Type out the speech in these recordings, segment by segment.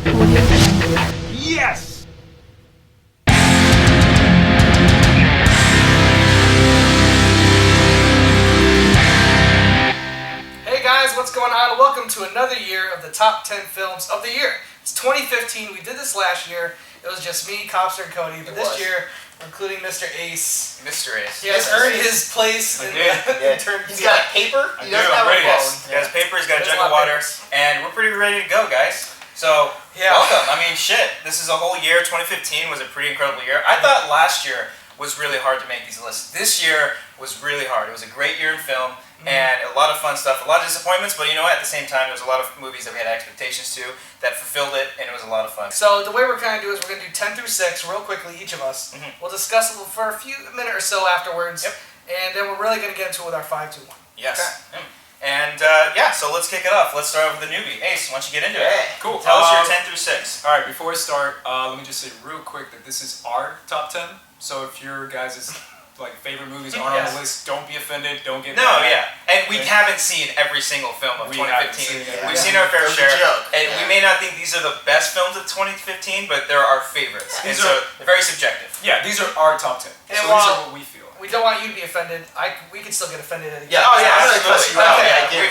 Yes! Hey guys, what's going on? Welcome to another year of the top 10 films of the year. It's 2015. We did this last year. It was just me, Cobbster, and Cody. But this year, we're including Mr. Ace. Mr. Ace. He has earned his place in the intern. He's got paper. He doesn't have a phone. He has paper. He's got a jug of water, and we're pretty ready to go, guys. So welcome. I mean, shit. This is a whole year. 2015 was a pretty incredible year. I thought last year was really hard to make these lists. This year was really hard. It was a great year in film. And a lot of fun stuff, a lot of disappointments, but you know what, at the same time, there was a lot of movies that we had expectations to that fulfilled it, and it was a lot of fun. So the way we're going to do is we're going to do 10 through 6 real quickly, each of us. We'll discuss it for a minute or so afterwards, and then we're really going to get into it with our 5, 2, 1. Yes. Okay. And so let's kick it off. Let's start off with the newbie. Ace, why don't you get into it? Cool. Tell us your 10 through 6. Alright, before I start, let me just say real quick that this is our top 10. So if your guys' favorite movies aren't on the list, don't be offended, don't get mad. And we haven't seen every single film of 2015. We've seen our fair share, and we may not think these are the best films of 2015, but they're our favorites. And so they're very subjective. Yeah, these are our top 10. And so these are what we feel. We don't want you to be offended. We can still get offended at each other. Absolutely.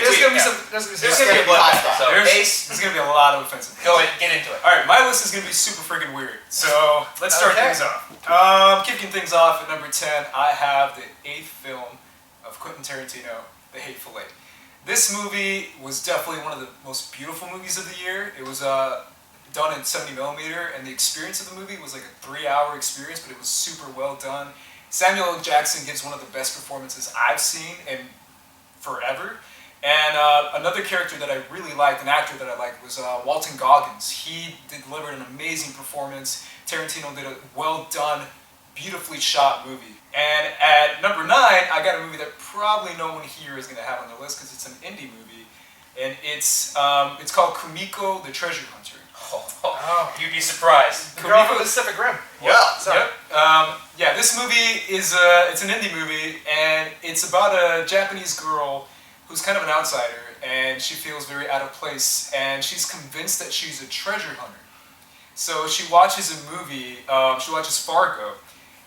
There's going to be some. There's going to be a blood. So Ace, there's going to be a lot of offensive. Go ahead, get into it. Alright, my list is going to be super freaking weird. So let's start things off. Kicking things off at number 10, I have the 8th film of Quentin Tarantino, The Hateful Eight. This movie was definitely one of the most beautiful movies of the year. It was done in 70mm, and the experience of the movie was like a 3-hour experience, but it was super well done. Samuel L. Jackson gives one of the best performances I've seen in forever. And another character that I really liked, an actor that I liked, was Walton Goggins. He delivered an amazing performance. Tarantino did a well-done, beautifully shot movie. And at number 9, I got a movie that probably no one here is going to have on their list because it's an indie movie. And it's called KUMIKO, the Treasure Hunter. You'd be surprised. The Girl from the Pacific Rim. Yeah, this movie is it's an indie movie, and it's about a Japanese girl who's kind of an outsider, and she feels very out of place, and she's convinced that she's a treasure hunter. So she watches a movie, she watches Fargo,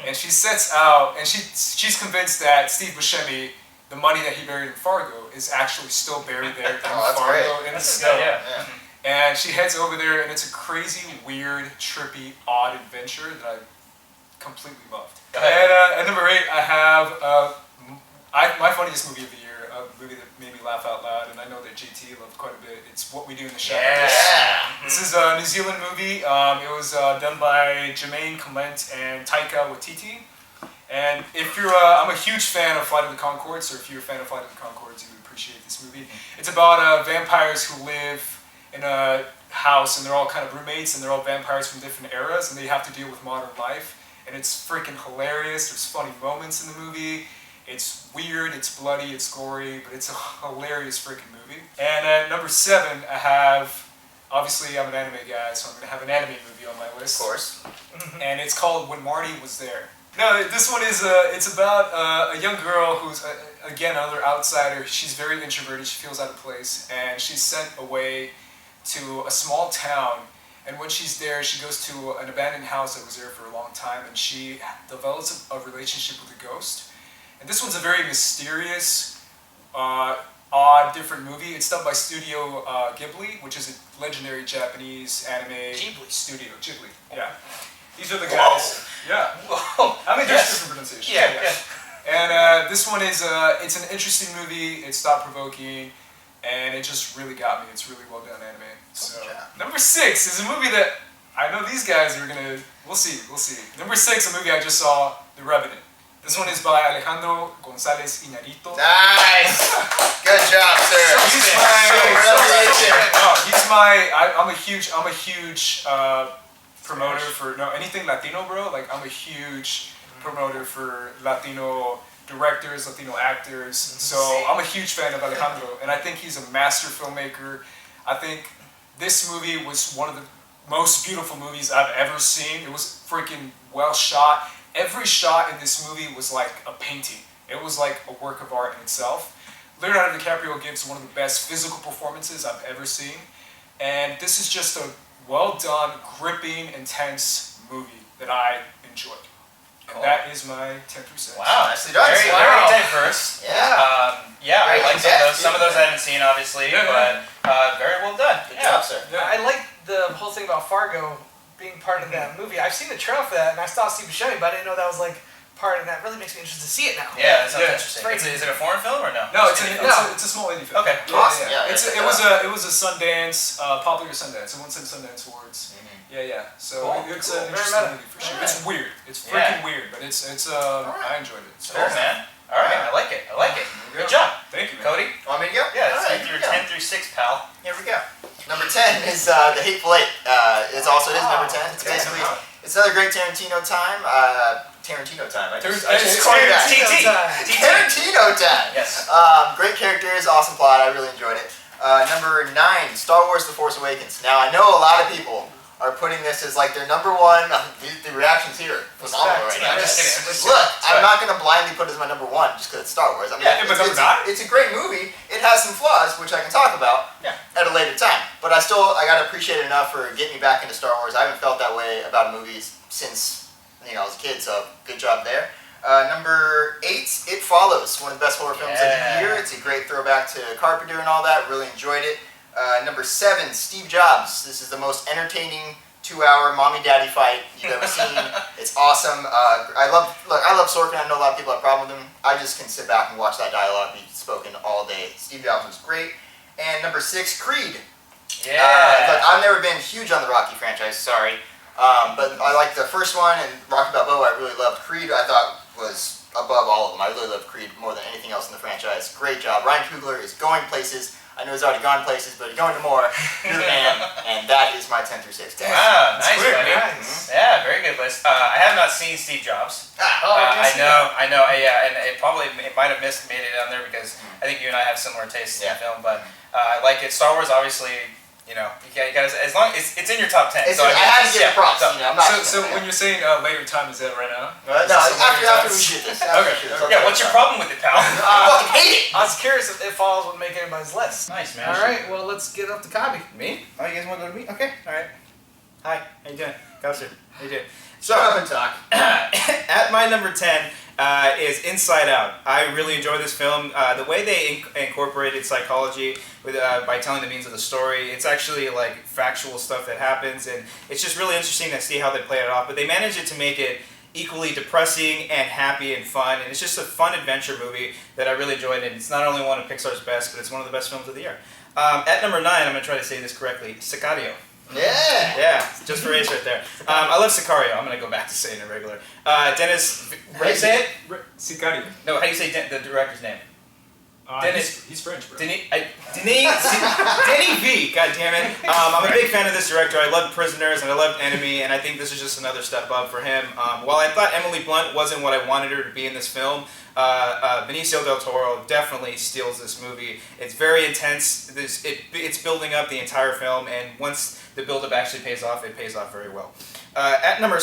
and she sets out, and she's convinced that Steve Buscemi, the money that he buried in Fargo, is actually still buried there in Fargo in the snow. And she heads over there, and it's a crazy, weird, trippy, odd adventure that I completely loved. And at number 8, I have my funniest movie of the year, a movie that made me laugh out loud, and I know that JT loved quite a bit. It's What We Do in the Shadows. This is a New Zealand movie. It was done by Jermaine Clement and Taika Waititi. And if you're, I'm a huge fan of Flight of the Conchords, so if you're a fan of Flight of the Conchords, you would appreciate this movie. It's about vampires who live in a house, and they're all kind of roommates, and they're all vampires from different eras, and they have to deal with modern life. And it's freaking hilarious. There's funny moments in the movie. It's weird, it's bloody, it's gory, but it's a hilarious freaking movie. And at number 7, I have, obviously I'm an anime guy, so I'm going to have an anime movie on my list. Of course. And it's called When Marnie Was There. No, this one is, it's about a young girl who's, again, another outsider. She's very introverted, she feels out of place, and she's sent away to a small town. And when she's there, she goes to an abandoned house that was there for a long time, and she develops a relationship with a ghost. And this one's a very mysterious, odd, different movie. It's done by Studio Ghibli, which is a legendary Japanese anime studio. Ghibli, yeah. These are the guys. Yeah. Whoa. I mean, there's different pronunciations. And this one is, it's an interesting movie. It's thought-provoking. And it just really got me. It's really well done anime. So number 6 is a movie that I know these guys are gonna. We'll see. Number 6, a movie I just saw, The Revenant. This one is by Alejandro González Iñárritu. Nice. Good job, sir. I'm a huge promoter for anything Latino, bro. Like I'm a huge promoter for Latino directors, Latino actors. So I'm a huge fan of Alejandro, and I think he's a master filmmaker. I think this movie was one of the most beautiful movies I've ever seen. It was freaking well shot. Every shot in this movie was like a painting. It was like a work of art in itself. Leonardo DiCaprio gives one of the best physical performances I've ever seen. And this is just a well done, gripping, intense movie that I enjoyed. And Cool. that is my 10 through 6. Wow, Nicely done. very, Wow. very diverse. Yeah. Yeah, I Very like some of those. in-depth, Some of those I haven't seen, obviously, Yeah, but very well done. Good Yeah. job, sir. Yeah. I like the whole thing about Fargo being part of that movie. I've seen the trailer for that, and I saw Steve Buscemi, but I didn't know that was like part of that. Really makes me interested to see it now. Yeah, that sounds Yeah. interesting. Is it a foreign film or no? No, it's Just a, indie film? it's a small indie film. Okay. Awesome. Yeah. It's, it was a Sundance, popular Sundance. It won some Sundance awards. Yeah. So Cool. it's Cool. an Very interesting meta. movie for sure. Alright. It's weird. It's Yeah. freaking weird, but it's I enjoyed it. So, Cool, man. All right, I like it. Yeah. Good job, Thank you, man. Cody. Want me to go? Yeah, All right, it's here your we go. 10 through 6, pal. Here we go. Number 10 is The Hateful Eight. It's also number 10. It's Okay. basically it's another great Tarantino time. Tarantino time. I just Tarantino called that. TT. Tarantino time. Yes. Great characters, awesome plot. I really enjoyed it. Number 9, Star Wars: The Force Awakens. Now I know a lot of people are putting this as like their number one. The reactions here phenomenal right now. I'm just kidding. Look, I'm not going to blindly put it as my number 1 just because it's Star Wars. I mean, Yeah, but number 9? it's a great movie. It has some flaws, which I can talk about at a later time. But I got to appreciate it enough for getting me back into Star Wars. I haven't felt that way about movies since I was a kid, so good job there. Number 8, It Follows, one of the best horror films of the year. It's a great throwback to Carpenter and all that. Really enjoyed it. Number 7, Steve Jobs. This is the most entertaining 2-hour mommy-daddy fight you've ever seen. It's awesome. I love Sorkin. I know a lot of people have a problem with him. I just can sit back and watch that dialogue be spoken all day. Steve Jobs was great. And number 6, Creed. Yeah. Look, I've never been huge on the Rocky franchise, sorry. But I liked the first one, and Rocky Balboa I really loved. Creed I thought was above all of them. I really love Creed more than anything else in the franchise. Great job. Ryan Coogler is going places. I know he's already gone places, but he's going to more. You're the man, and that is my 10 through 6. Wow, nice, quick, buddy. Nice. Yeah, very good list. I have not seen Steve Jobs. I I know, yeah, and it might have made it on there because I think you and I have similar tastes in film, but I like it. Star Wars, obviously, you gotta, as long as it's in your top 10. I had to give it props. So, I'm not So when you're saying later time, is that right now? no, after we shoot this. yeah, what's your problem with it, pal? I fucking hate it. I was curious if It Follows would make anybody's list. Nice, man. All right, well, let's get up to Cobby. Me? Oh, you guys want to go to me? Okay, all right. Hi, how you doing? Cobbster, how you doing? Shut up and talk. At my number 10 is Inside Out. I really enjoy this film. The way they incorporated psychology with, by telling the meaning of the story, it's actually like factual stuff that happens, and it's just really interesting to see how they play it off. But they manage it to make it equally depressing and happy and fun, and it's just a fun adventure movie that I really enjoyed, and it's not only one of Pixar's best, but it's one of the best films of the year. At number 9, I'm going to try to say this correctly, Sicario. Yeah. Yeah, just for Ace right there. I love Sicario. I'm going to go back to saying it regular. Dennis, how do you say it? Sicario. No, how do you say the director's name? Dennis. He's French, bro. Denny V, god damn it. I'm a big fan of this director. I loved Prisoners and I loved Enemy, and I think this is just another step up for him. While I thought Emily Blunt wasn't what I wanted her to be in this film, Benicio del Toro definitely steals this movie. It's very intense. It's building up the entire film, and once the build-up actually pays off, it pays off very well. At number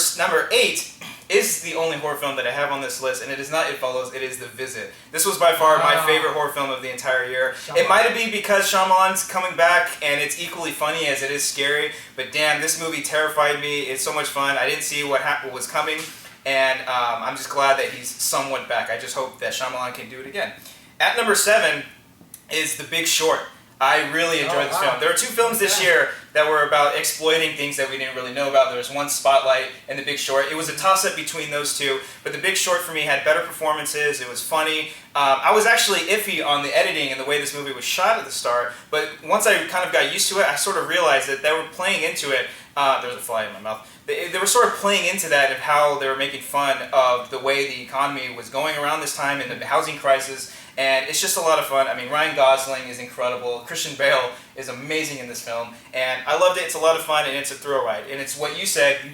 8 is the only horror film that I have on this list, and it is not It Follows, it is The Visit. This was by far my favorite horror film of the entire year. It might be because Shyamalan's coming back, and it's equally funny as it is scary, but damn, this movie terrified me. It's so much fun. I didn't see what was coming, and I'm just glad that he's somewhat back. I just hope that Shyamalan can do it again. At number 7 is The Big Short. I really enjoyed this film. There were 2 films this year that were about exploiting things that we didn't really know about. There was one, Spotlight, and The Big Short. It was a toss-up between those 2, but The Big Short for me had better performances. It was funny. I was actually iffy on the editing and the way this movie was shot at the start, but once I kind of got used to it, I sort of realized that they were playing into it. There's a fly in my mouth. They were sort of playing into that of how they were making fun of the way the economy was going around this time and the housing crisis. And it's just a lot of fun. I mean, Ryan Gosling is incredible. Christian Bale is amazing in this film. And I loved it. It's a lot of fun, and it's a thrill ride. And it's what you said, you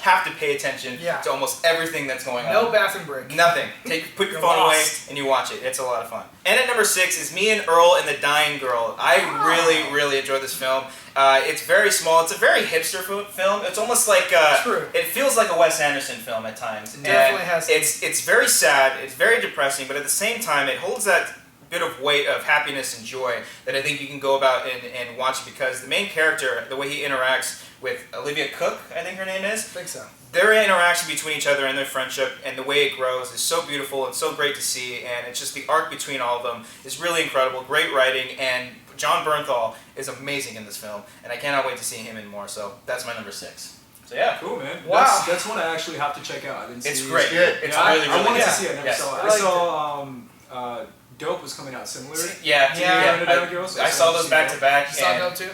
have to pay attention to almost everything that's going on. No bathroom break. Nothing. Put your phone away and you watch it. It's a lot of fun. And at number 6 is Me and Earl and the Dying Girl. I really, really enjoyed this film. It's very small. It's a very hipster film. It's almost like it feels like a Wes Anderson film at times. It definitely has. It's very sad. It's very depressing, but at the same time, it holds that bit of weight of happiness and joy that I think you can go about and watch, because the main character, the way he interacts with Olivia Cook, I think her name is. I think so. Their interaction between each other and their friendship and the way it grows is so beautiful and so great to see, and it's just the arc between all of them is really incredible. Great writing, and John Bernthal is amazing in this film, and I cannot wait to see him in more. So that's my number 6. So yeah, cool, man. Wow, that's one I actually have to check out. I didn't see it's great. It's yeah, really, really I wanted good. to see it. I never saw it. I saw Dope was coming out similar. Yeah. I saw those back to back. You saw Dope too?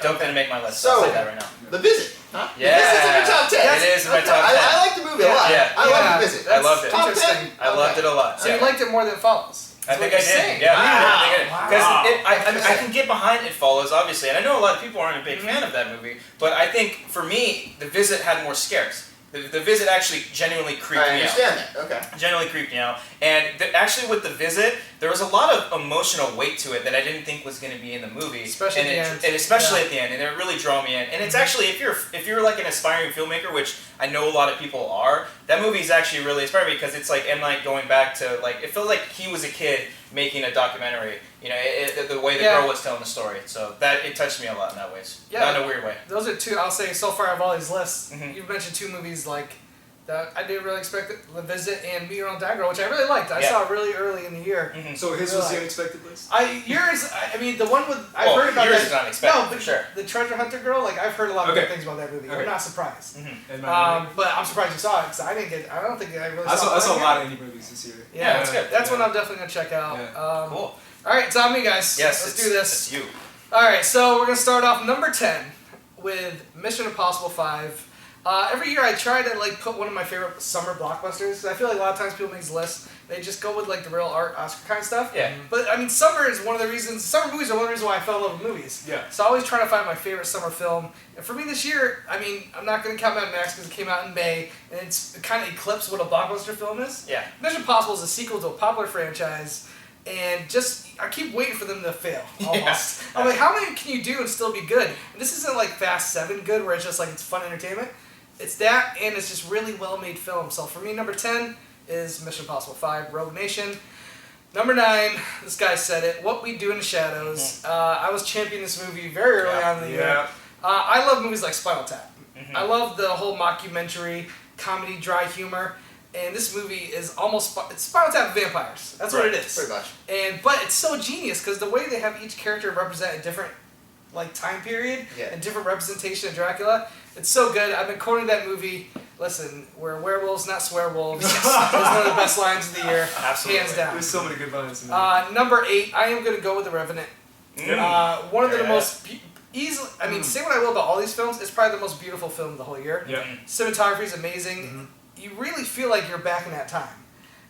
Dope didn't make my list. So, I'll say that right now. The Visit. Huh? Yeah. The Visit's in your top 10. It is in my top 10. I like the movie a lot. Yeah. I love The Visit. I loved it. Top 10? I loved it a lot. So you liked it more than It Follows? I think I did. Yeah, because I can get behind It Follows, obviously, and I know a lot of people aren't a big fan of that movie, but I think for me, The Visit had more scares. The Visit actually genuinely creeped me out. I understand that. Okay. Genuinely creeped me out, and actually with The Visit, there was a lot of emotional weight to it that I didn't think was going to be in the movie, especially at the end. And especially at the end, and it really drew me in. And it's actually, if you're like an aspiring filmmaker, which I know a lot of people are, that movie is actually really inspiring, because it's like M. Night going back to, like, it felt like he was a kid making a documentary. You know, the way the girl was telling the story. So it touched me a lot in that ways. Yeah, not in a weird way. Those are two, I'll say, so far of all these lists, you've mentioned two movies like that I didn't really expect it, The Visit and Meet Your Own Dad Girl, which I really liked. I saw really early in the year. So his was the unexpected list? Yours, I mean, the one with, I've heard about yours that. is unexpected, no, but for sure. The Treasure Hunter Girl, like, I've heard a lot of good things about that movie. I'm not surprised. But I'm surprised you saw it, because I don't think I really saw it. I saw a lot of indie movies this year. Yeah, that's good. That's one I'm definitely going to check out. Yeah. Cool. Alright, it's on me, guys. Yes, let's do this. It's you. Alright, so we're going to start off number 10 with Mission Impossible 5. Every year I try to like put one of my favorite summer blockbusters. I feel like a lot of times people make these lists, they just go with like the real art Oscar kind of stuff. Yeah. But I mean, summer is one of the reasons. Summer movies are one of the reasons why I fell in love with movies. Yeah. So I always try to find my favorite summer film. And for me this year, I mean, I'm not going to count Mad Max because it came out in May, and it kind of eclipsed what a blockbuster film is. Yeah. Mission Impossible is a sequel to a popular franchise. And I keep waiting for them to fail, almost. Yeah. I'm like, how many can you do and still be good? And this isn't like Fast 7 good, where it's just like, it's fun entertainment. It's that, and it's just really well-made film. So for me, number 10 is Mission Impossible 5, Rogue Nation. Number 9, this guy said it, What We Do in the Shadows. I was championing this movie very early on in the year. I love movies like Spinal Tap. I love the whole mockumentary, comedy, dry humor. And this movie is almost, it's Spinal Tap vampires. That's what it is. Pretty much. But it's so genius because the way they have each character represent a different like time period and different representation of Dracula, it's so good. I've been quoting that movie. Listen, we're werewolves, not swearwolves. It's one of the best lines of the year, absolutely, hands down. There's so many good lines in there. Number 8, I am going to go with The Revenant. One of the most easily, I mean, say what I will about all these films, it's probably the most beautiful film of the whole year. Cinematography is amazing. You really feel like you're back in that time.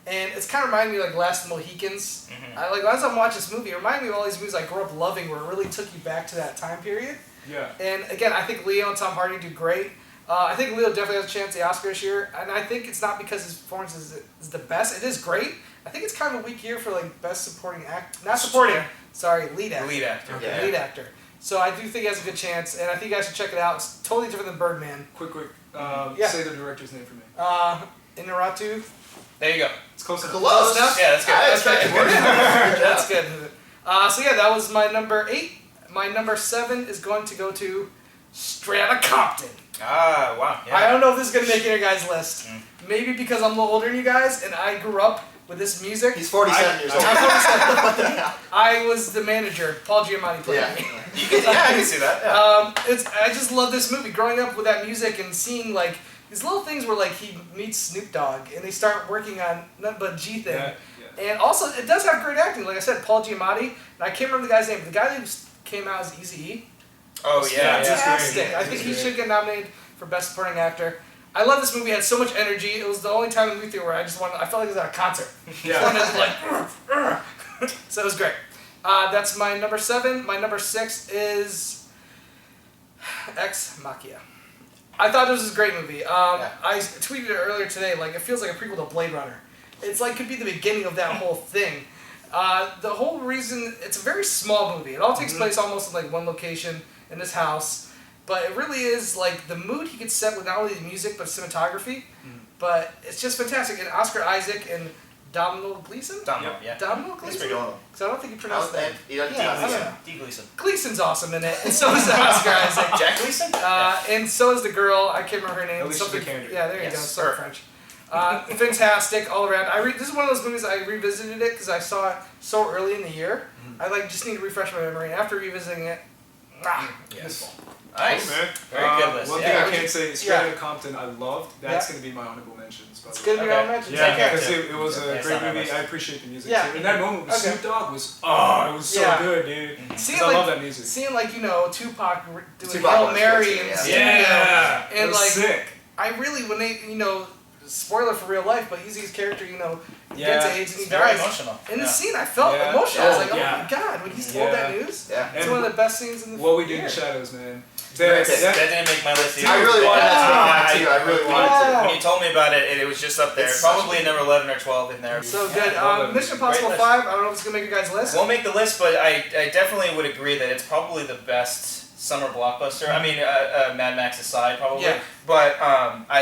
And it's kind of reminding me of like Last of the Mohicans. As I'm watching this movie, it reminded me of all these movies I grew up loving where it really took you back to that time period. Yeah. And again, I think Leo and Tom Hardy do great. I think Leo definitely has a chance at the Oscar this year. And I think it's not because his performance is the best. It is great. I think it's kind of a weak year for like best supporting actor. Not supporting, sorry, lead actor. Lead actor. Yeah. Lead actor. So I do think he has a good chance, and I think you guys should check it out. It's totally different than Birdman. Quick. Say the director's name for me. Inarritu. There you go. It's close enough. Close enough? Yeah, that's good. That's good. So yeah, that was my number 8. My number 7 is going to go to Straight Outta Compton. Ah, wow. Yeah. I don't know if this is going to make your guys' list. Maybe because I'm a little older than you guys, and I grew up with this music. He's 47 years old. I'm 47. I was the manager. Paul Giamatti played me. I can see that. Yeah. I just love this movie. Growing up with that music and seeing like these little things where like he meets Snoop Dogg and they start working on nothing but G thing. And also it does have great acting. Like I said, Paul Giamatti. And I can't remember the guy's name, but the guy who came out as Eazy-E. Oh yeah, fantastic. I think he should get nominated for Best Supporting Actor. I love this movie. It had so much energy. It was the only time in the movie theater where I felt like it was at a concert. So it was great. That's my number 7. My number 6 is Ex Machina. I thought this was a great movie. I tweeted it earlier today. Like it feels like a prequel to Blade Runner. It's like could be the beginning of that whole thing. The whole reason it's a very small movie. It all takes place almost in like one location in this house. But it really is like the mood he could set with not only the music but cinematography. But it's just fantastic. And Oscar Isaac and Domhnall Gleeson? Domhnall, yeah. Domhnall That's Gleeson? pretty good. Because I don't think you pronounce that. D. Gleason. Gleason's awesome in it, and so is Oscar Isaac. Jack Gleason? And so is the girl. I can't remember her name. Alicia Vikander. Yeah, there you go. Yes, So her. French. Fantastic all around. This is one of those movies I revisited it because I saw it so early in the year. I just need to refresh my memory. And after revisiting it, Yes. Nice. Cool, man. Very good list. One Yeah. thing I can't say is Straight Outta Compton, I loved. That's going to be my honorable mentions. By It's the way. good to be on mentions. Yeah, Okay. because it was a Yeah, it's great not my movie. list. I appreciate the music Yeah. too. And that moment with Okay. Snoop Dogg was, it was so Yeah. good, dude. Seeing I like, love that music. Seeing Tupac doing Tupac Hail was Mary good, and yeah. studio, Yeah, and it was sick. I really when they spoiler for real life, but Easy's character Yeah. gets AIDS and he It's very dies. emotional. In the Yeah. scene, I felt Yeah. emotional. I was Oh, like, oh yeah. my god, when he's told that news. Yeah. It's And one of the best scenes in the What We Do in year. the Shadows, man. That didn't make my list either. I really wanted that to be Yeah. mine too. I really wanted Yeah. to. When you told me about it, it was just up there. It's such Probably number 11 or 12 in there. So Yeah, good. I love that Mission movie. Impossible Great 5, I don't know if it's going to make your guys' list. Won't make the list, but I definitely would agree that it's probably the best summer blockbuster. I mean, Mad Max aside, probably. Yeah. But I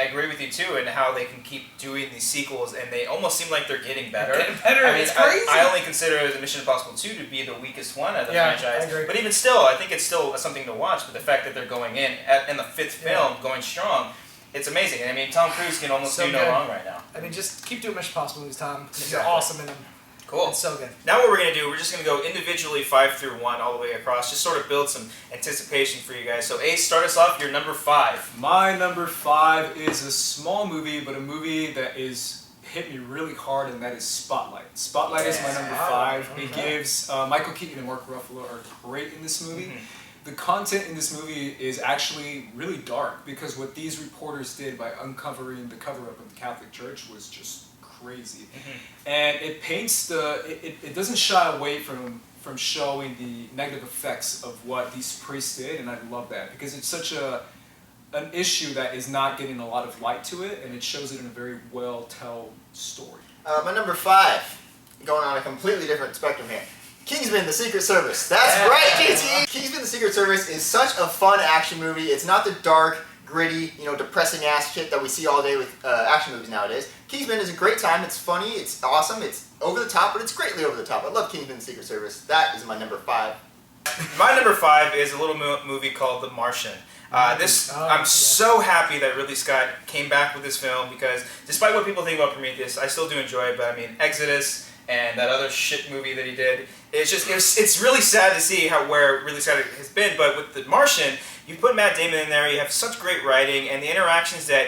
agree with you too, in how they can keep doing these sequels, and they almost seem like they're getting better. Getting better, I mean, it's crazy. I only consider the Mission Impossible 2 to be the weakest one of the Yeah, franchise. I agree. But even still, I think it's still something to watch. But the fact that they're going in the fifth film, going strong, it's amazing. I mean, Tom Cruise can almost So do no good. wrong right now. I mean, just keep doing Mission Impossible movies, Tom. 'Cause Exactly. You're awesome in them. Cool. It's so good. Now what we're going to do, we're just going to go individually 5 through 1 all the way across, just sort of build some anticipation for you guys. So Ace, start us off, your number 5. My number 5 is a small movie, but a movie that hit me really hard, and that is Spotlight. Spotlight is my number 5. It gives Michael Keaton and Mark Ruffalo are great in this movie. The content in this movie is actually really dark because what these reporters did by uncovering the cover-up of the Catholic Church was just crazy. And it paints it doesn't shy away from showing the negative effects of what these priests did, and I love that because it's such an issue that is not getting a lot of light to it, and it shows it in a very well-told story. My number 5, going on a completely different spectrum here. Kingsman: The Secret Service. That's right, JT! Kingsman: The Secret Service is such a fun action movie. It's not the dark, gritty, depressing ass shit that we see all day with action movies nowadays. Kingsman is a great time. It's funny. It's awesome. It's over the top, but it's greatly over the top. I love Kingsman: The Secret Service. That is my number 5. My number 5 is a little movie called The Martian. I'm so happy that Ridley Scott came back with this film because despite what people think about Prometheus, I still do enjoy it, but I mean, Exodus and that other shit movie that he did, it's really sad to see where Ridley Scott has been, but with The Martian, you put Matt Damon in there, you have such great writing, and the interactions that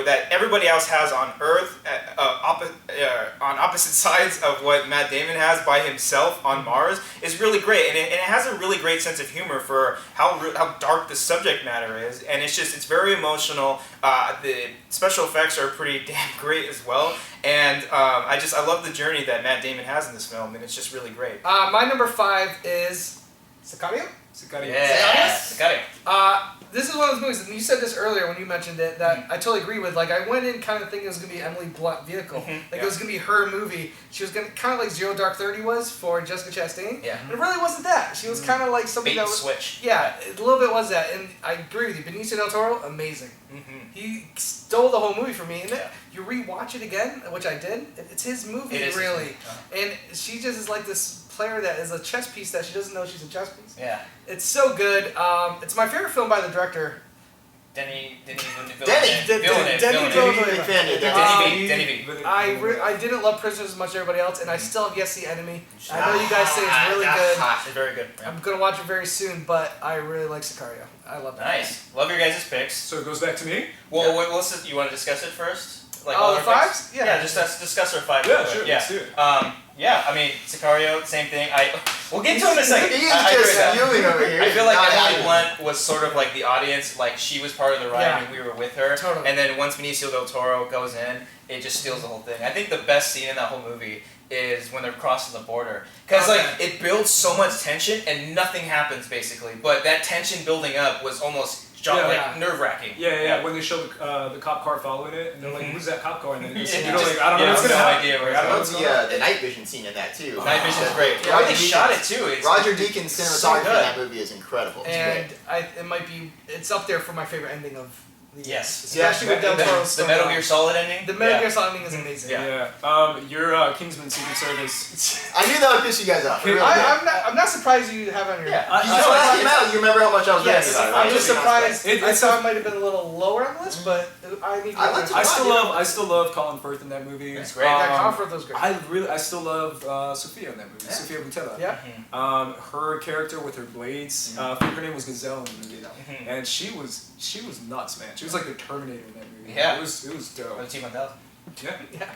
that everybody else has on Earth, on opposite sides of what Matt Damon has by himself on Mars, is really great, and it has a really great sense of humor for how dark the subject matter is, and it's very emotional. The special effects are pretty damn great as well, and I love the journey that Matt Damon has in this film, and it's just really great. My number 5 is Sicario. Sicario. Yeah, Sicario. This is one of those movies, and you said this earlier when you mentioned it, that I totally agree with. Like, I went in kind of thinking it was going to be Emily Blunt vehicle. It was going to be her movie. She was going to, kind of like Zero Dark 30 was for Jessica Chastain. Yeah. And it really wasn't that. She was kind of like something Bait that and was... switch. Yeah, a little bit was that. And I agree with you. Benicio del Toro, amazing. He stole the whole movie from me. And then you rewatch it again, which I did. It's his movie, It is really. his movie. And she just is like this player that is a chess piece that she doesn't know she's a chess piece. Yeah. It's so good. It's my favorite film by the director. Denny I didn't love Prisoners as much as everybody else, and I still have yet to see Enemy. I know you guys say it's really good. It's very good. Yeah. I'm gonna watch it very soon, but I really like Sicario. I love that. Nice. Love your guys' picks. So it goes back to me? Well, you want to discuss it first? Like Oh, all the our picks? fives? Yeah. Yeah, just let's discuss our 5. Yeah, sure, let's do it. Yeah, I mean, Sicario, same thing. We'll get to it in a second. He is I agree with just that. spewing over here. I feel like Not Emily happy. Blunt was sort of like the audience, like she was part of the ride Yeah. and we were with her. Totally. And then once Benicio del Toro goes in, it just steals the whole thing. I think the best scene in that whole movie is when they're crossing the border. Because it builds so much tension and nothing happens basically. But that tension building up was almost nerve-wracking. Yeah. When they show the cop car following it, and they're like, "Who's that cop car?" And then I don't know I what's have gonna no happen. idea where I don't know it's what's The, going on. the night vision scene in that too. Night Vision's great. Yeah, The way they shot it too. Roger Deakins' so cinematography in good. that movie is incredible. It's And great. it's up there for my favorite ending of Yes. Especially with Del Toro's The Metal Gear Solid ending? The Metal Gear Solid ending is amazing. Your Kingsman Secret Service. I knew that would piss you guys off. I'm not surprised you have it on your list. You remember how much I was Yes, ranting about it. I'm just surprised. I thought it might have been a little lower on the list, but I still love Colin Firth in that movie. It's great. Colin Firth was great. I still love Sophia in that movie. Sophia Boutella. Yeah. Her character with her blades. I think her name was Gazelle in the movie, and she was nuts, man. She was like the Terminator in that movie. Yeah. It was dope. The T-1000. Yeah.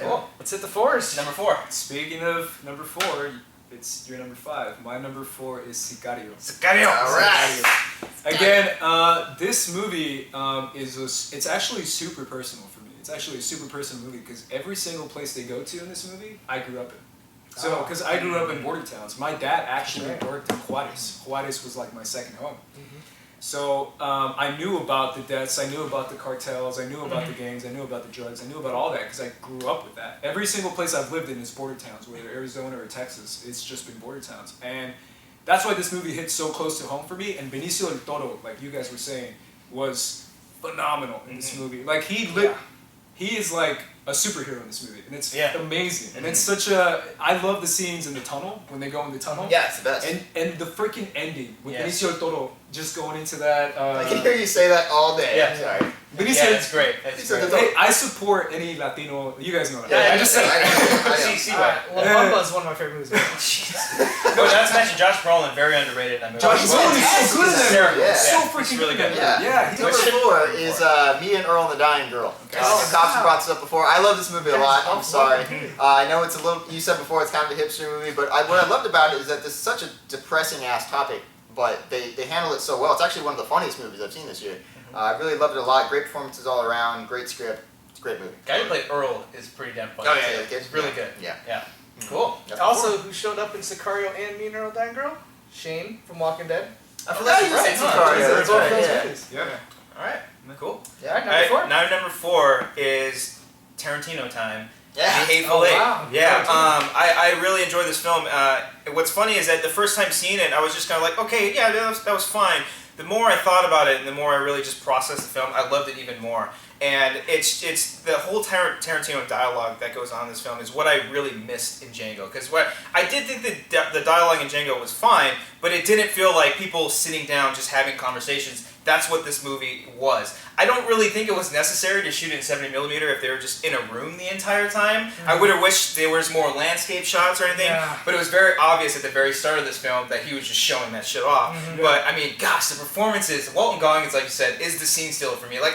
Cool. Let's hit the fours. Number 4. Speaking of number 4, it's your number 5. My number 4 is Sicario. Sicario. All right. Again, this movie it's actually super personal for me. It's actually a super personal movie because every single place they go to in this movie, I grew up in. So, because I grew up in border towns. My dad actually worked in Juarez. Juarez was like my second home. So I knew about the deaths, I knew about the cartels, I knew about the gangs, I knew about the drugs, I knew about all that because I grew up with that. Every single place I've lived in is border towns, whether Arizona or Texas, it's just been border towns. And that's why this movie hits so close to home for me. And Benicio del Toro, like you guys were saying, was phenomenal in this movie. Like he is like a superhero in this movie, and it's amazing. And it's such a, I love the scenes in the tunnel, when they go in the tunnel. Yeah, it's the best. And the freaking ending with Benicio del Toro just going into that. I can hear you say that all day. Yeah. Sorry. Benicio, that's great. That's great. Hey, I support any Latino, you guys know that. Yeah, I just said La Bamba is one of my favorite movies. No, not to mention Josh Brolin, very underrated in that movie. Josh Brolin is so good in that movie. Yeah. So freaking really good. Yeah. he's Number 4 is Me and Earl and the Dying Girl. Cobbster brought this up before. I love this movie a lot. I'm sorry. I know it's a little, you said before, it's kind of a hipster movie, but what I loved about it is that this is such a depressing ass topic, but they handle it so well. It's actually one of the funniest movies I've seen this year. I really loved it a lot. Great performances all around. Great script. It's a great movie. The guy who played Earl is pretty damn funny. Oh yeah, It's really good. Yeah. Cool. Also, who showed up in Sicario and Me and Earl Dying Girl? Shane from Walking Dead. I forgot you said Sicario. That's right. Yeah. Alright, cool. Yeah, number 4. Now number 4 is Tarantino time. Yeah. The Hateful Eight. Wow. Yeah, I really enjoyed this film. What's funny is that the first time seeing it, I was just kind of like, okay, yeah, that was fine. The more I thought about it and the more I really just processed the film, I loved it even more. And it's the whole Tarantino dialogue that goes on in this film is what I really missed in Django. Because I did think the dialogue in Django was fine, but it didn't feel like people sitting down just having conversations. That's what this movie was. I don't really think it was necessary to shoot it in 70mm if they were just in a room the entire time. I would have wished there was more landscape shots or anything, but it was very obvious at the very start of this film that he was just showing that shit off. But I mean, gosh, the performances, Walton Goggins, like you said, is the scene stealer for me. Like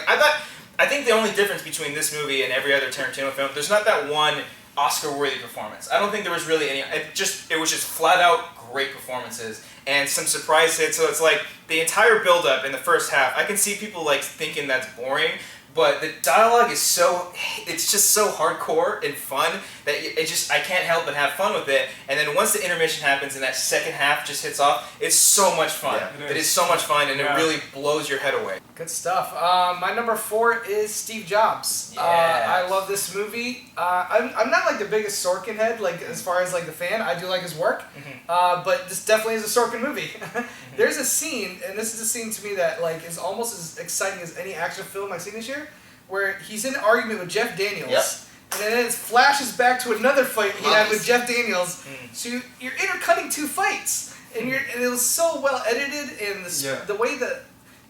I think the only difference between this movie and every other Tarantino film, there's not that one Oscar-worthy performance. I don't think there was really any. It was just flat out great performances and some surprise hits. So it's like the entire build-up in the first half. I can see people like thinking that's boring, but the dialogue is it's just so hardcore and fun that I can't help but have fun with it. And then once the intermission happens and that second half just hits off, it's so much fun. Yeah, it is so much fun, and it really blows your head away. Good stuff. My number 4 is Steve Jobs. I love this movie. I'm not like the biggest Sorkin head, like as far as like the fan. I do like his work, but this definitely is a Sorkin movie. There's a scene, and this is a scene to me that like is almost as exciting as any action film I've seen this year, where he's in an argument with Jeff Daniels. And then it flashes back to another fight he had with Jeff Daniels. So you're intercutting 2 fights, and it was so well edited, and the way the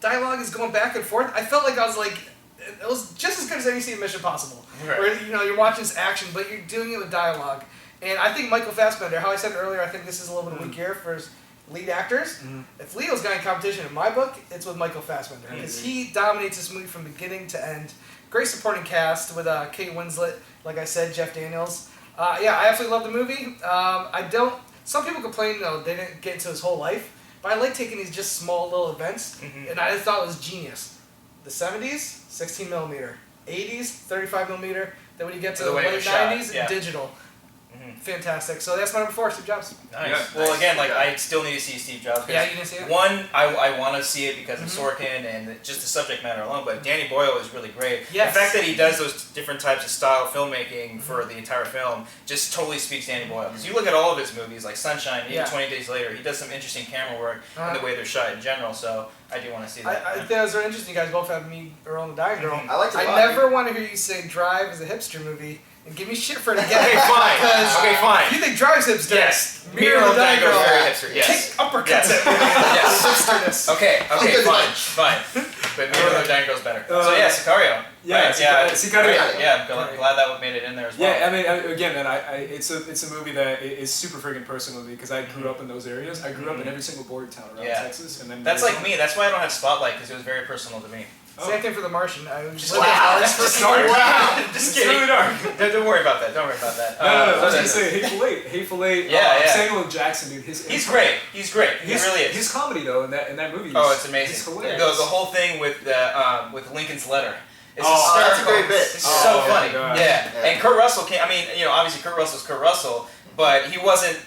dialogue is going back and forth. I felt like I was like, it was just as good as any scene in Mission Impossible, where you're watching this action, but you're doing it with dialogue. And I think Michael Fassbender, how I said earlier, I think this is a little bit of a weak year for his lead actors. If Leo's got any competition in my book, it's with Michael Fassbender, because he dominates this movie from beginning to end. Great supporting cast with Kate Winslet, like I said, Jeff Daniels. I absolutely love the movie. Some people complain they didn't get into his whole life, but I like taking these just small little events, and I just thought it was genius. The 70s, 16mm. 80s, 35mm. Then when you get to the late 90s, digital. fantastic. So that's my number 4, Steve Jobs. Nice. Yeah. Well, again, like I still need to see Steve Jobs. Yeah, you didn't see it? One, I want to see it because of Sorkin and just the subject matter alone. But Danny Boyle is really great. Yes. The fact that he does those different types of style filmmaking for the entire film just totally speaks Danny Boyle. Because you look at all of his movies, like Sunshine, even 20 Days Later, he does some interesting camera work and the way they're shot in general. So I do want to see that. I think those are interesting. You guys both have me Earl and the Dying Girl. I like to. I never want to hear you say Drive is a hipster movie and give me shit for it again. Okay, fine. Because fine. if you think Drive's hipster, Yes. Mirror of the Dying Girl. Very hipster. Yes. Kick uppercuts Yes. at me. Yes. Hipsterness. Okay, fine. But Mirror of the Dying Girl's better. So yeah, Sicario. Yeah, Right, Sicario. Yeah, I'm glad that made it in there as well. Yeah, I mean, again, man, it's a movie that is super friggin' personal to me because I grew up in those areas. I grew up in every single border town around Texas, and then that's like me. That's why I don't have Spotlight because it was very personal to me. Same thing for The Martian. I was just Wow, that's Just dark. Wow. Just It's kidding. really dark. Don't worry about that. Don't worry about that. No, I was gonna say Hateful Eight. Yeah. Samuel L. Jackson, dude. He's great. He really is. His comedy though in that movie. Oh, it's amazing. It's hilarious. The whole thing with Lincoln's letter. It's that's a hysterical. great bit. It's so Oh, funny. my God. Yeah. Yeah. And Kurt Russell came. I mean, obviously Kurt Russell's Kurt Russell, but he wasn't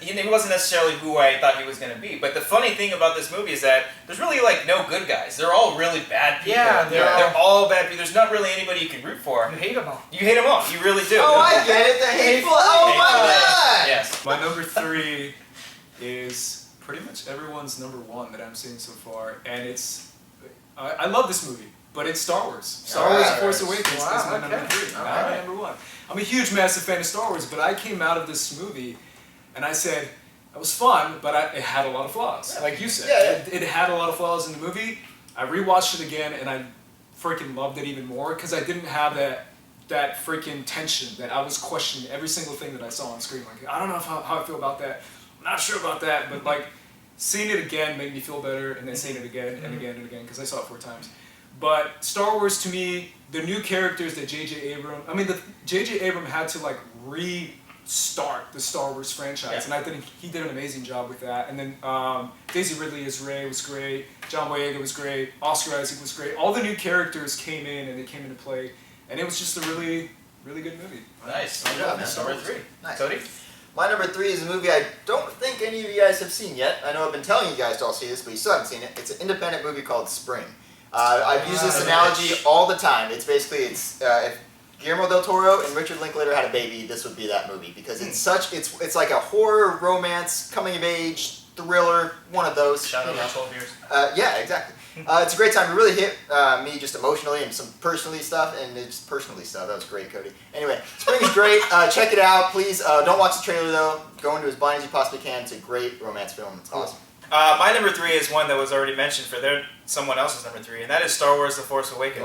necessarily who I thought he was going to be. But the funny thing about this movie is that there's really like no good guys. They're all really bad people. Yeah, they're all bad people. There's not really anybody you can root for. You hate them all. You hate them all. You really do. Oh, I get it. The hateful. Oh my God. Yes. My number 3 is pretty much everyone's number 1 that I'm seeing so far, and it's I love this movie, but it's Star Wars. Star Wars: The Force Awakens is my number 3. All Not my right. number 1. I'm a huge, massive fan of Star Wars, but I came out of this movie and I said it was fun, but it had a lot of flaws. Like you said, Yeah. It had a lot of flaws in the movie. I rewatched it again and I freaking loved it even more because I didn't have that freaking tension that I was questioning every single thing that I saw on screen. Like, I don't know how I feel about that. I'm not sure about that, but like seeing it again made me feel better, and then seeing it again and again and again because I saw it 4 times. But Star Wars to me, the new characters that J.J. Abrams had to like restart the Star Wars franchise, and I think he did an amazing job with that. And then Daisy Ridley as Rey was great, John Boyega was great, Oscar Isaac was great. All the new characters came in and they came into play, and it was just a really, really good movie. Nice. Good job, man. Number 3. Nice. Cody? My number 3 is a movie I don't think any of you guys have seen yet. I know I've been telling you guys to all see this, but you still haven't seen it. It's an independent movie called Spring. I've used this analogy all the time. It's basically, if Guillermo del Toro and Richard Linklater had a baby, this would be that movie because it's like a horror, romance, coming of age, thriller, one of those. Shot over 12 years. Yeah, exactly. It's a great time. It really hit me just emotionally and some personally stuff, and it's personally stuff. That was great, Cody. Anyway, Spring is great. Check it out, please. Don't watch the trailer though. Go into as blind as you possibly can. It's a great romance film. It's awesome. My number 3 is one that was already mentioned for someone else's number 3, and that is Star Wars: The Force Awakens.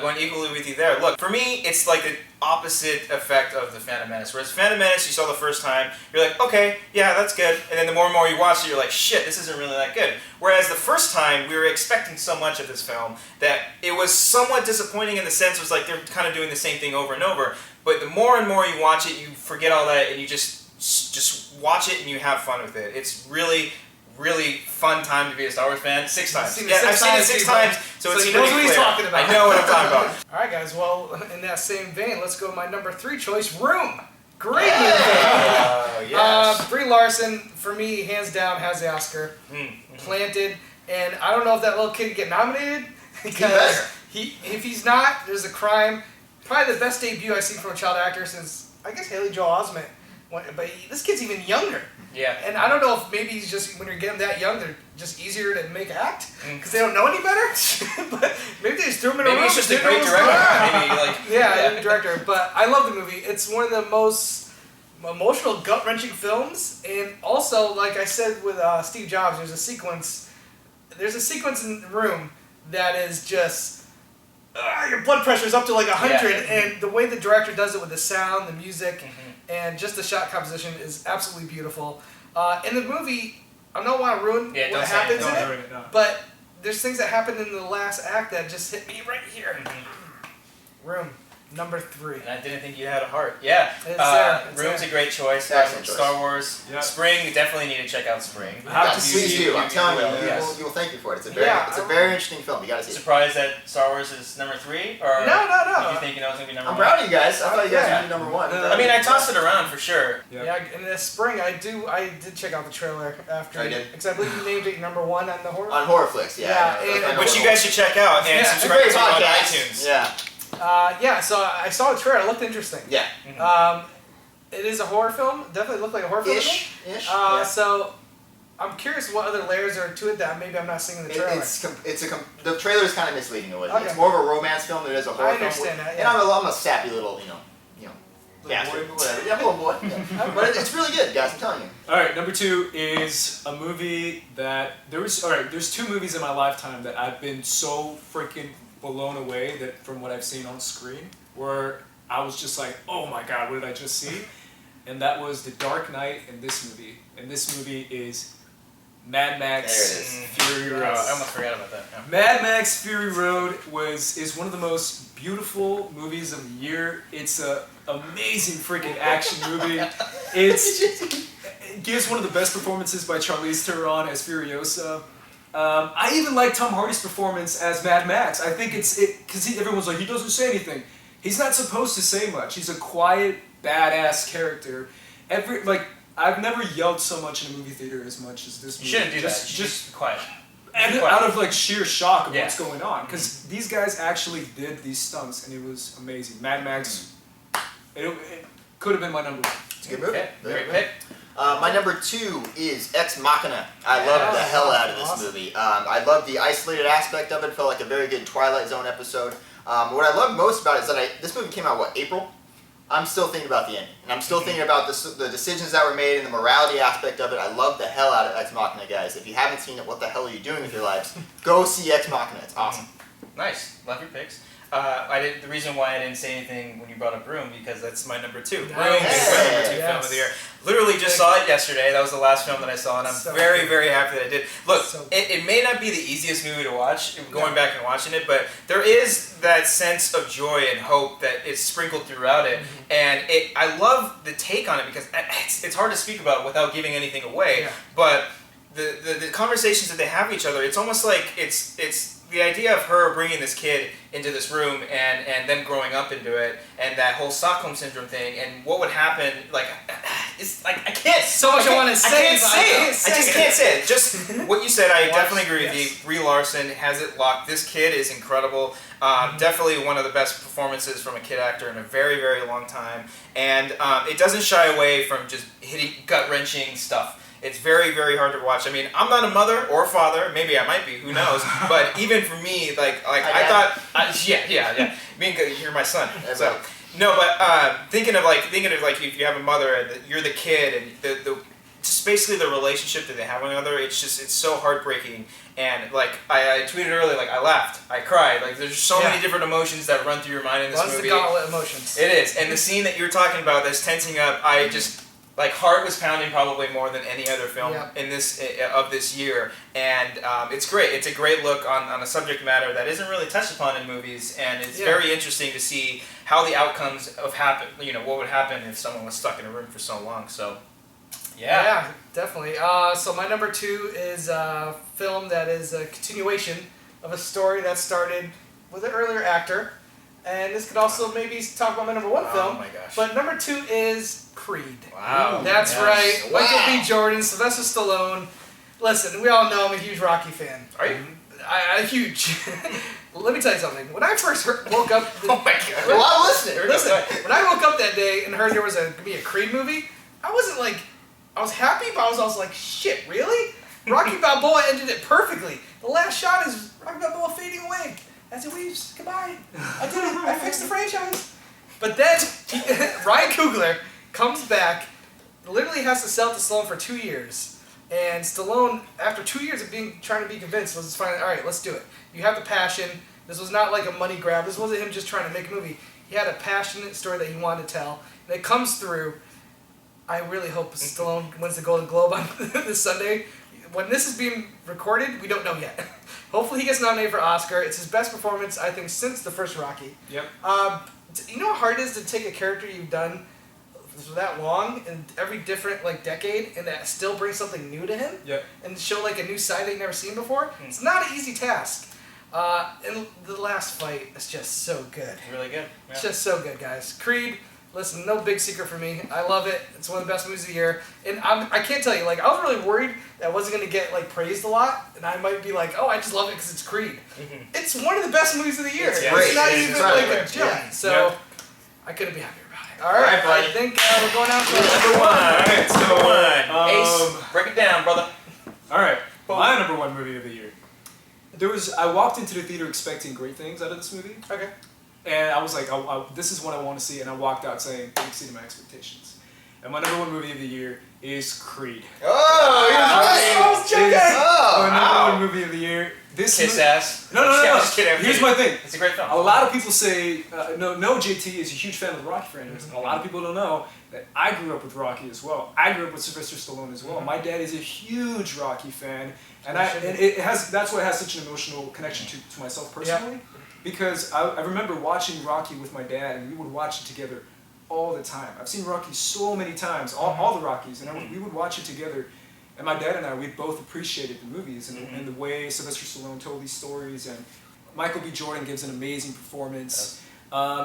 Going equally with you there. Look, for me, it's like the opposite effect of the Phantom Menace. Whereas Phantom Menace, you saw the first time, you're like, okay, yeah, that's good. And then the more and more you watch it, you're like, shit, this isn't really that good. Whereas the first time, we were expecting so much of this film that it was somewhat disappointing in the sense it was like they're kind of doing the same thing over and over. But the more and more you watch it, you forget all that and you just watch it and you have fun with it. It's really fun time to be a Star Wars fan. 6 times. I've seen it 6 times, so it's he pretty knows what he's clear. talking about. I know what I'm talking about. All right, guys. Well, in that same vein, let's go with my number 3 choice, Room. Great movie. Yes. Brie Larson, for me, hands down, has the Oscar. Planted. And I don't know if that little kid can get nominated because if he's not, there's a crime. Probably the best debut I've seen from a child actor since, I guess, Haley Joel Osment. But this kid's even younger. Yeah. And I don't know if maybe he's just, when you're getting that young, they're just easier to make act because they don't know any better. But maybe they just threw him in a room. Maybe he's just a and didn't great know what was director. going on. Maybe like Yeah, director. But I love the movie. It's one of the most emotional, gut-wrenching films. And also, like I said with Steve Jobs, there's a sequence in the room that is just, your blood pressure's up to like 100. Yeah. And the way the director does it with the sound, the music, and just the shot composition is absolutely beautiful. In the movie, I don't want to ruin what happens in it, but there's things that happen in the last act that just hit me right here. Room. number 3. And I didn't think you had a heart. Yeah. Room's a great choice. Excellent choice. Star Wars. Yeah. Spring, you definitely need to check out Spring. Please do. I'm telling you, Yes. you will thank me for it. It's a very interesting film. You gotta see it. Surprised that Star Wars is number 3? Or No. did you think it was going to be number 1? I'm proud of you guys. I thought you guys would be number 1. I mean, I tossed it around for sure. Yeah, in the spring, I did check out the trailer after. I did. Because I believe you named it number 1 on the horror. On Horror Flicks, yeah. Which you guys should check out and It's a subscribe great to on podcast. iTunes. Yeah. So I saw the trailer. It looked interesting. Yeah. It is a horror film. Definitely looked like a horror film. Ish. So I'm curious what other layers are to it that maybe I'm not seeing in the trailer. The trailer is kind of misleading in a way. Okay. It's more of a romance film than it is a horror film. I understand that. And I'm a sappy little, bastard, whatever. Yeah, I'm a little boy. Yeah. But it's really good, guys. I'm telling you. All right, number 2 is a movie that there's 2 movies in my lifetime that I've been so freaking blown away that from what I've seen on screen, where I was just like, oh my god, what did I just see? And that was The Dark Knight and this movie. And this movie is Mad Max Fury Road. I almost forgot about that. Yeah. Mad Max Fury Road is one of the most beautiful movies of the year. It's a amazing freaking action movie. It gives one of the best performances by Charlize Theron as Furiosa. I even like Tom Hardy's performance as Mad Max. I think because everyone's like, he doesn't say anything. He's not supposed to say much. He's a quiet, badass character. I've never yelled so much in a movie theater as much as this movie. You shouldn't do that. Just quiet. Out of sheer shock of what's going on, because these guys actually did these stunts, and it was amazing. Mad Max, it could have been my number 1. It's a good movie. Okay. Great pick. My number 2 is Ex Machina. I loved the hell out of this movie. I loved the isolated aspect of it. It felt like a very good Twilight Zone episode. What I loved most about it is that this movie came out, April? I'm still thinking about the ending. And I'm still thinking about the decisions that were made and the morality aspect of it. I love the hell out of Ex Machina, guys. If you haven't seen it, what the hell are you doing with your lives? Go see Ex Machina. It's awesome. Nice. Love your picks. The reason why I didn't say anything when you brought up Room, because that's my number 2. Room is my number 2 film of the year. Literally just saw it yesterday. That was the last film that I saw, and I'm very, very happy that I did. Look, it may not be the easiest movie to watch, going back and watching it, but there is that sense of joy and hope that is sprinkled throughout it, and I love the take on it, because it's hard to speak about without giving anything away, but the conversations that they have with each other, it's almost like it's the idea of her bringing this kid into this room and them growing up into it, and that whole Stockholm Syndrome thing, and what would happen, it's like, I can't... So much I want to say, I just can't say it. Just what you said, I definitely agree with you. Brie Larson has it locked. This kid is incredible. Definitely one of the best performances from a kid actor in a very, very long time. And it doesn't shy away from just hitting gut-wrenching stuff. It's very, very hard to watch. I mean, I'm not a mother or a father. Maybe I might be. Who knows? But even for me, I thought, yeah. Being you're my son. So no, but thinking of if you have a mother and you're the kid, and the just basically the relationship that they have with one another. It's so heartbreaking. And I tweeted earlier, I laughed, I cried. There's so many different emotions that run through your mind in this movie. That's the gauntlet emotions. It is, and the scene that you're talking about, that's tensing up, I just. Heart was pounding probably more than any other film in this year, and it's great. It's a great look on a subject matter that isn't really touched upon in movies, and it's very interesting to see how the outcomes of happen. What would happen if someone was stuck in a room for so long. So, yeah, definitely. So my number 2 is a film that is a continuation of a story that started with an earlier actor. And this could also maybe talk about my number 1 film. Oh my gosh. But number 2 is Creed. Wow. That's right. Wow. Michael B. Jordan, Sylvester Stallone. Listen, we all know I'm a huge Rocky fan. Are you? I'm huge. Let me tell you something. When I first woke up... Oh my god. Well, I'm listening. Listen, when I woke up that day and heard there was going to be a Creed movie, I wasn't I was happy, but I was also like, shit, really? Rocky Balboa ended it perfectly. The last shot is Rocky Balboa fading away. As it leaves, goodbye. I did it. I fixed the franchise. But then Ryan Coogler comes back, literally has to sell it to Stallone for 2 years. And Stallone, after 2 years of trying to be convinced, was finally, all right, let's do it. You have the passion. This was not like a money grab. This wasn't him just trying to make a movie. He had a passionate story that he wanted to tell. And it comes through. I really hope Stallone wins the Golden Globe on this Sunday. when this is being recorded, we don't know yet. Hopefully he gets nominated for Oscar. It's his best performance, I think, since the first Rocky. Yep. You know how hard it is to take a character you've done for that long in every different like decade and that still bring something new to him? Yep. And show like a new side that you've never seen before? It's not an easy task. And the last fight is just so good. Really good. Yeah. It's just so good, guys. Creed, listen, no big secret for me. I love it. It's one of the best movies of the year. And I can't tell you, like, I was really worried that I wasn't going to get, like, praised a lot. And I might be like, oh, I just love it because it's Creed. It's one of the best movies of the year. It's great. It's not It's even, incredible. like, a joke. Yeah. So, I couldn't be happier about it. All right, buddy. I think we're going out to Number one. Alright, so, Number one. Ace, break it down, brother. Alright, my number one movie of the year. I walked into the theater expecting great things out of this movie. Okay. And I was like, this is what I want to see, and I walked out saying, it exceeded my expectations. And my number one movie of the year is Creed. Oh, he was right. Is Oh, my number one movie of the year. This Kiss movie- ass. No. Just kidding, I'm Here's kidding. my thing. It's a great film. A lot of people say, no, JT is a huge fan of the Rocky franchise. And a lot of people don't know that I grew up with Rocky as well. I grew up with Sylvester Stallone as well. My dad is a huge Rocky fan. And that's why it has such an emotional connection to myself personally. Because I remember watching Rocky with my dad, and we would watch it together all the time. I've seen Rocky so many times, all the Rockies, and we would watch it together. And my dad and I, we both appreciated the movies and the way Sylvester Stallone told these stories, and Michael B. Jordan gives an amazing performance.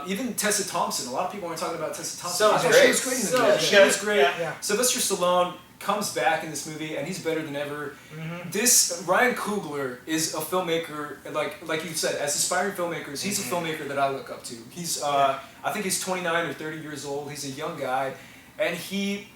Even Tessa Thompson, a lot of people aren't talking about Tessa Thompson. So I thought great. she was great in the So movie. good. She was great. Yeah. Sylvester Stallone comes back in this movie, and he's better than ever. This Ryan Coogler is a filmmaker, like you said, as aspiring filmmakers, he's a filmmaker that I look up to. He's, I think he's 29 or 30 years old. He's a young guy, and he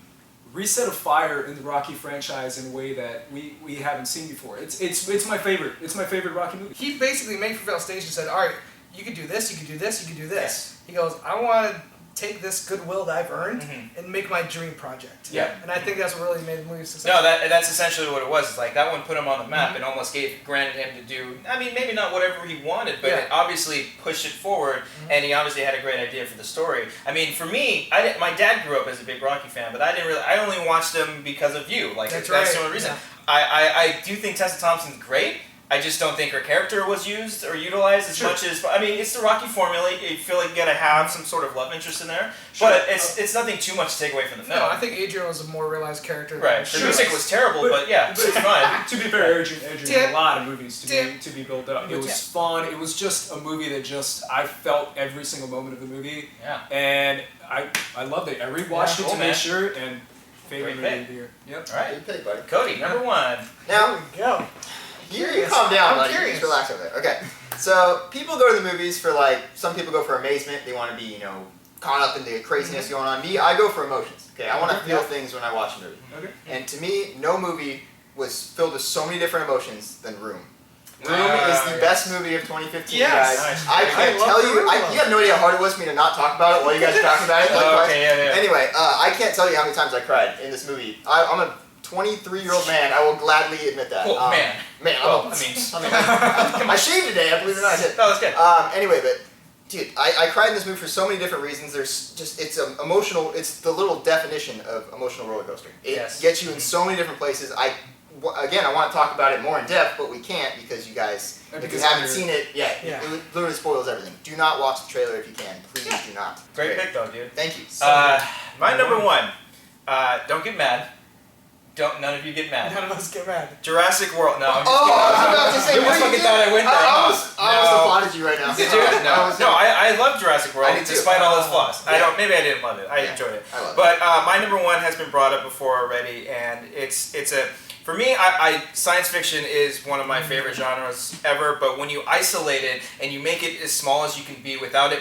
reset a fire in the Rocky franchise in a way that we haven't seen before. It's my favorite. It's my favorite Rocky movie. He basically made for stage and said, all right, you can do this, you can do this, you can do this. He goes, I want to take this goodwill that I've earned and make my dream project. Yeah. And I think that's what really made the movie successful. No, that's essentially what it was. It's like that one put him on the map and almost granted him to do, I mean, maybe not whatever he wanted, but it obviously pushed it forward, and he obviously had a great idea for the story. I mean, for me, my dad grew up as a big Rocky fan, but I only watched him because of you. Like, that's the only reason. Yeah. I do think Tessa Thompson's great. I just don't think her character was used or utilized as much as, I mean, it's the Rocky formula. You feel like you gotta have some sort of love interest in there, but it's nothing too much to take away from the film. No, I think Adrian was a more realized character. Right. The music was terrible, but it's fine. To be fair, Adrian had a lot of movies to be built up. It was fun. It was just a movie that I felt every single moment of the movie. Yeah. And I loved it. I rewatched it to make sure, and favorite movie of the year. Yep. All right. Good pick, buddy. Cody, number one. Now, There we go. you calm down, I'm buddy. curious. Just relax over there. Okay. So people go to the movies for some people go for amazement. They want to be, caught up in the craziness going on. Me, I go for emotions. Okay. I want to feel things when I watch a movie. Okay. And to me, no movie was filled with so many different emotions than Room. Room is the best movie of 2015, Yes. guys. Nice. I can't love tell the you. Room. You have no idea how hard it was for me to not talk about it while you guys are talking about it. Anyway, I can't tell you how many times I cried in this movie. I'm a 23-year-old man. I will gladly admit that. Oh, man. Man, I shaved today. I believe it or not. I did. No, that's good. Anyway, but dude, I cried in this movie for so many different reasons. It's emotional. It's the little definition of emotional roller coaster. It gets you in so many different places. I want to talk about it more in depth, but we can't because you guys, if you haven't seen it yet, it literally spoils everything. Do not watch the trailer if you can. Please do not. Great pick, though, dude. Thank you. My number one. Don't get mad. None of you get mad. None of us get mad. Jurassic World. No, I'm just I kidding. was about to say, You fucking thought I went there. I almost applauded you right now. Did you? No, I love Jurassic World I did too. despite all its flaws. Yeah. Maybe I didn't love it. I enjoyed it. I love But my number one has been brought up before already, and for me, science fiction is one of my favorite genres ever. But when you isolate it and you make it as small as you can be without it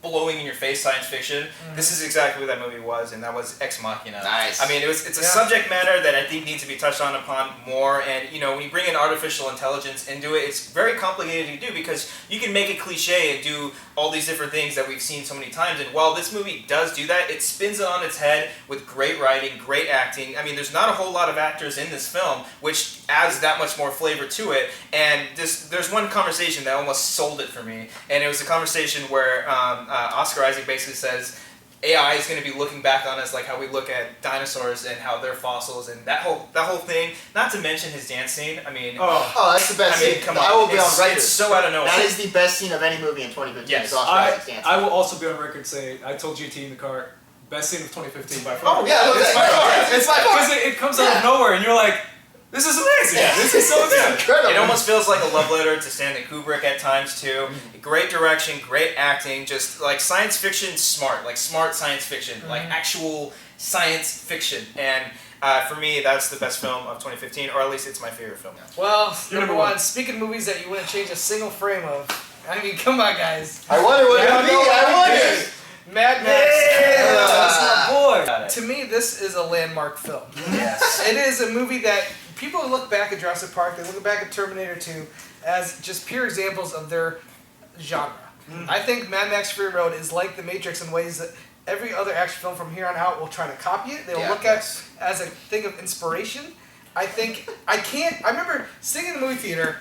blowing in your face science fiction, this is exactly what that movie was, and that was Ex Machina. Nice. I mean, it's a subject matter that I think needs to be touched upon more, and when you bring in artificial intelligence into it, it's very complicated to do because you can make it cliche and do all these different things that we've seen so many times, and while this movie does do that, it spins it on its head with great writing, great acting. I mean, there's not a whole lot of actors in this film, which adds that much more flavor to it, and there's one conversation that almost sold it for me, and it was a conversation where Oscar Isaac basically says, AI is going to be looking back on us like how we look at dinosaurs and how they're fossils and that whole thing. Not to mention his dance scene. I mean, that's the best scene. Come on, I will be on record. It's so out of nowhere. That is the best scene of any movie in 2015. Yes. I will also be on record saying, I told GT in the car, best scene of 2015 by far. Oh yeah, it's by far. It's because it comes out of nowhere and you're like, this is amazing. Yeah. This is so good. Incredible. It almost feels like a love letter to Stanley Kubrick at times too. Great direction, great acting, just like science fiction smart, like smart science fiction, like actual science fiction. And for me, that's the best film of 2015, or at least it's my favorite film. Well, number one, speaking of movies that you wouldn't change a single frame of, I mean, come on, guys. I wonder what it would be. I wonder. Mad Max. That's my boy. To me, this is a landmark film. Yes. It is a movie that people look back at Jurassic Park, they look back at Terminator 2 as just pure examples of their genre. I think Mad Max Fury Road is like The Matrix in ways that every other action film from here on out will try to copy it. They'll look at it as a thing of inspiration. I remember sitting in the movie theater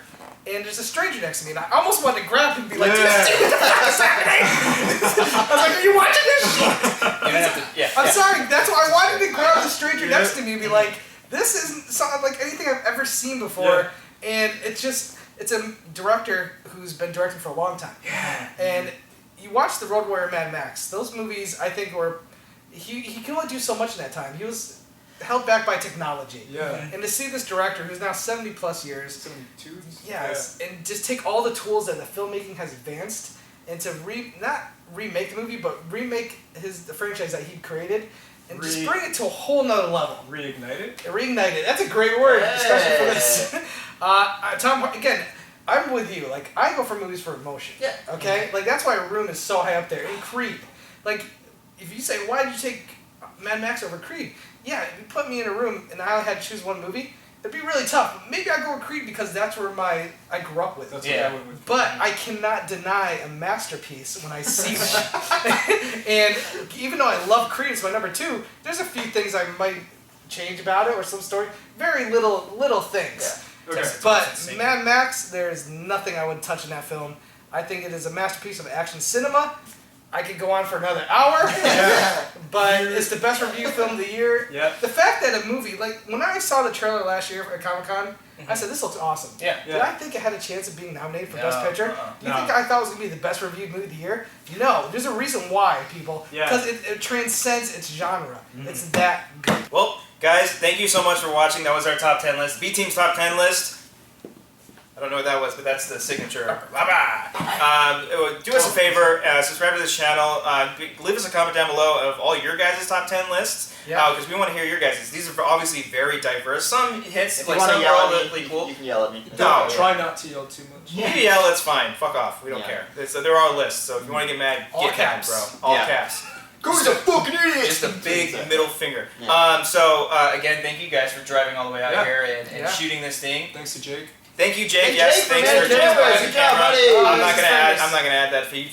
and there's a stranger next to me and I almost wanted to grab him and be like, dude, what the fuck is happening? I was like, are you watching this shit? I'm sorry, that's why I wanted to grab the stranger next to me and be like, this isn't something like anything I've ever seen before, and it's a director who's been directing for a long time. Yeah. And you watch The Road Warrior, Mad Max. Those movies, I think, were he can only do so much in that time. He was held back by technology. Yeah. And to see this director who's now 70 plus years, 72. Yes, and just take all the tools that the filmmaking has advanced and to not remake the movie, but remake the franchise that he created. And just bring it to a whole nother level. Reignite it? Reignite it. That's a great word, especially for this. Tom, again, I'm with you. Like, I go for movies for emotion. Yeah. Okay? Like, that's why Rune is so high up there. And Creed. Like, if you say, why did you take Mad Max over Creed? Yeah, if you put me in a room and I had to choose one movie, it'd be really tough. Maybe I'd go with Creed because that's where I grew up with. That's what I went with. But I cannot deny a masterpiece when I see one. And even though I love Creed, it's my number 2, there's a few things I might change about it or some story. Very little things. Yeah. Okay. But Mad Max, there's nothing I would touch in that film. I think it is a masterpiece of action cinema. I could go on for another hour, but it's the best review film of the year. Yep. The fact that a movie, like when I saw the trailer last year at Comic-Con, I said, this looks awesome. Yeah. Did I think it had a chance of being nominated for Best Picture? Do you think I thought it was going to be the best reviewed movie of the year? No. There's a reason why, people. Because it transcends its genre. It's that good. Well, guys, thank you so much for watching. That was our top 10 list. B-Team's top 10 list. I don't know what that was, but that's the signature. Do us a favor, subscribe to this channel. Leave us a comment down below of all your guys' top 10 lists, because we want to hear your guys'. These are obviously very diverse. Some hits, like some are all really cool. You can yell at me. No, try not to yell too much. You can yell, it's fine. Fuck off. We don't care. There are lists, so if you want to get mad, get mad, bro. All caps. Who's a fucking idiot? Just a big middle finger. Again, thank you guys for driving all the way out here and shooting this thing. Thanks to Jake. Thank you, Jake. Yes, thanks for joining the camera. I'm not gonna add that feed.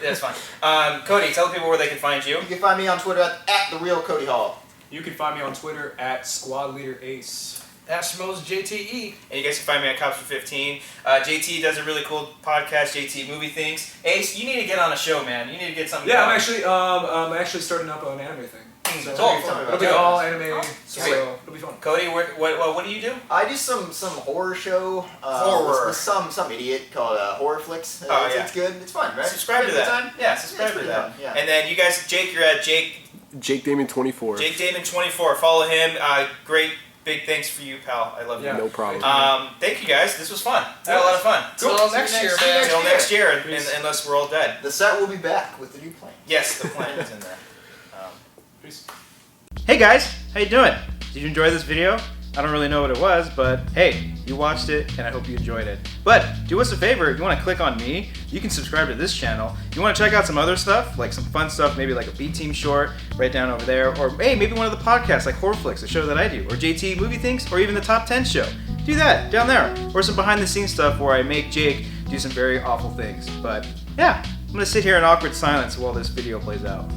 That's fine. Cody, tell people where they can find you. You can find me on Twitter at @TheRealCodyHall. You can find me on Twitter at SquadLeaderAce. At Schmoes JTE. And you guys can find me at Cobbster15. JT does a really cool podcast, JT Movie Things. Ace, you need to get on a show, man. You need to get something going. I'm actually starting up an anime thing. So it'll be all anime, so it'll be fun. Cody, what do you do? I do some horror show. With some idiot called Horror Flicks. It's good. It's fun, right? Subscribe to that. Yeah, subscribe to that. Yeah. And then you guys, Jake, you're at Jake Damon 24. Jake Damon 24. Follow him. Great. Big thanks for you, pal. I love you. No problem. Thank you guys. This was fun. I had a lot of fun. Till next year, man. Until next year, unless we're all dead. The set will be back with the new plane. Yes, the plane is in there. Peace. Hey guys, how you doing? Did you enjoy this video? I don't really know what it was, but hey, you watched it and I hope you enjoyed it. But do us a favor, if you want to click on me, you can subscribe to this channel. If you want to check out some other stuff, like some fun stuff, maybe like a B-Team short right down over there, or hey, maybe one of the podcasts like Horror Flicks, a show that I do, or JT Movie Things, or even the Top 10 show. Do that down there. Or some behind the scenes stuff where I make Jake do some very awful things. But yeah, I'm gonna sit here in awkward silence while this video plays out.